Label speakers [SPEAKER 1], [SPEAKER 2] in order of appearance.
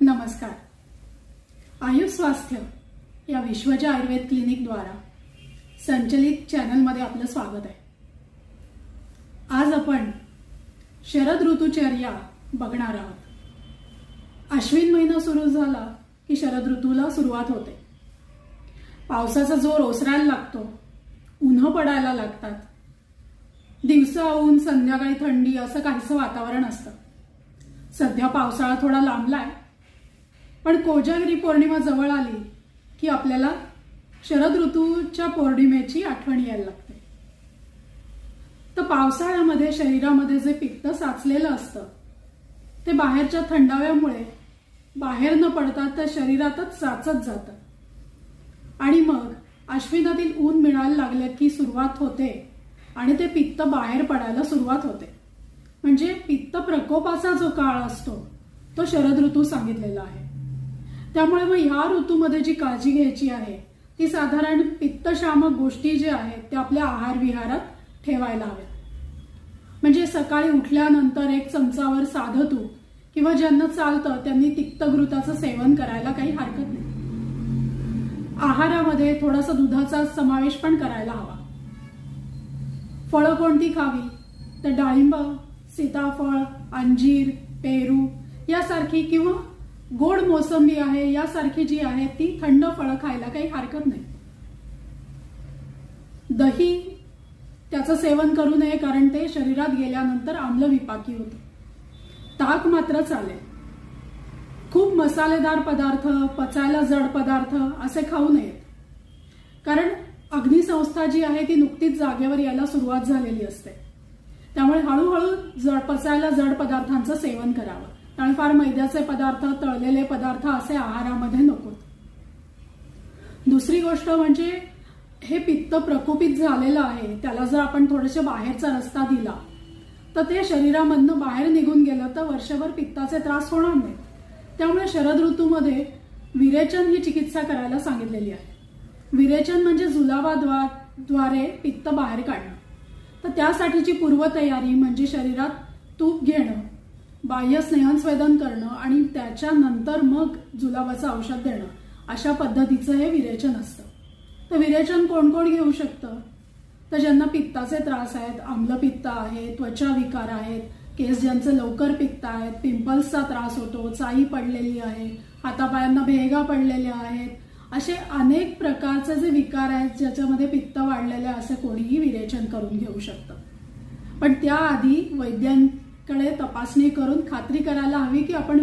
[SPEAKER 1] नमस्कार. आयुष स्वास्थ्य या विश्वजा आयुर्वेद क्लिनिक द्वारा संचलित चॅनलमध्ये आपलं स्वागत आहे. आज आपण शरद ऋतुचर्या बघणार आहोत. अश्विन महिना सुरू झाला की शरद ऋतूला सुरुवात होते. पावसाचा जोर ओसरायला लागतो, उन्ह पडायला लागतात, दिवसा ऊन संध्याकाळी थंडी असं काहीसं वातावरण असतं. सध्या पावसाळा थोडा लांबलाय, पण कोजागिरी पौर्णिमा जवळ आली की आपल्याला शरद ऋतूच्या पौर्णिमेची आठवण यायला लागते. तर पावसाळ्यामध्ये शरीरामध्ये जे पित्त साचलेलं असतं ते बाहेरच्या थंडाव्यामुळे बाहेर न पडता तर शरीरातच साचत जातं आणि मग अश्विनातील ऊन मिळायला लागले की सुरुवात होते आणि ते पित्त बाहेर पडायला सुरुवात होते. म्हणजे पित्त प्रकोपाचा जो काळ असतो तो शरद ऋतू सांगितलेला आहे. त्यामुळे मग ह्या ऋतूमध्ये जी काळजी घ्यायची आहे ती साधारण पित्तशामक गोष्टी जे आहेत त्या आपल्या आहार विहारात ठेवायला हव्यात. म्हणजे सकाळी उठल्यानंतर एक चमचावर साधं तूप किंवा ज्यांना चालतं त्यांनी तिक्तघृताचं सेवन करायला काही हरकत नाही. आहारामध्ये थोडासा दुधाचा समावेश पण करायला हवा. फळं कोणती खावी तर डाळिंब, सीताफळ, अंजीर, पेरू यासारखी किंवा गोड मोसंबी आहे यासारखी जी आहे ती थंड फळं खायला काही हरकत नाही. दही त्याचं सेवन करू नये कारण ते शरीरात गेल्यानंतर आम्ल विपाकी होतं. ताक मात्र चालेल. खूप मसालेदार पदार्थ, पचायला जड पदार्थ असे खाऊ नयेत कारण अग्निसंस्था जी आहे ती नुकतीच जागेवर यायला सुरुवात झालेली असते. त्यामुळे हळूहळू पचायला जड पदार्थांचं सेवन करावं. त्यामुळे फार मैद्याचे पदार्थ, तळलेले पदार्थ असे आहारामध्ये नकोत. दुसरी गोष्ट म्हणजे हे पित्त प्रकोपित झालेलं आहे त्याला जर आपण थोडेसे बाहेरचा रस्ता दिला तर ते शरीरामधनं बाहेर निघून गेलं तर वर्षभर पित्ताचे त्रास होणार नाहीत. त्यामुळे शरद ऋतूमध्ये विरेचन ही चिकित्सा करायला सांगितलेली आहे. विरेचन म्हणजे जुलाबाद्वारे पित्त बाहेर काढणं. तर त्यासाठीची पूर्वतयारी म्हणजे शरीरात तूप घेणं, बाह्य स्नेहस्वेदन करणं आणि त्याच्यानंतर मग जुलाबाचं औषध देणं अशा पद्धतीचं हे विरेचन असतं. तर विरेचन कोण कोण घेऊ शकतं तर ज्यांना पित्ताचे त्रास आहेत, आम्लपित्त आहे, त्वचा विकार आहेत, केस ज्यांचे लवकर पित्त आहेत, पिंपल्सचा त्रास होतो, चाई पडलेली आहे, हातापायांना भेगा पडलेल्या आहेत, असे अनेक प्रकारचे जे विकार आहेत ज्याच्यामध्ये पित्त वाढलेले असे कोणीही विरेचन करून घेऊ शकतं. पण त्याआधी वैद्यांकडे तपासणी करून खात्री करायला हवी की आपण